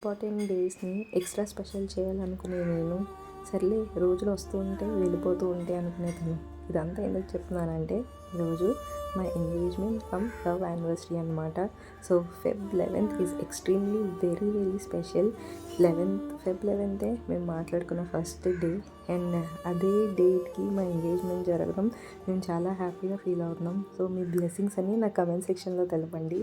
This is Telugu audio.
ఇంపార్టెంట్ డేస్ని ఎక్స్ట్రా స్పెషల్ చేయాలనుకునే నేను సర్లే రోజులు వస్తూ ఉంటే వెళ్ళిపోతూ ఉంటే అనుకునే తను ఇదంతా ఎందుకు చెప్తున్నానంటే ఈరోజు మా ఎంగేజ్మెంట్ కమ్ లవ్ యానివర్సరీ అనమాట. So Feb 11th is extremely very very special. Feb 11th మేము మాట్లాడుకున్న ఫస్ట్ డే అండ్ అదే డేట్కి మా ఎంగేజ్మెంట్ జరగడం మేము చాలా హ్యాపీగా ఫీల్ అవుతున్నాం. సో మీ బ్లెస్సింగ్స్ అన్నీ నా కమెంట్ సెక్షన్లో తెలపండి.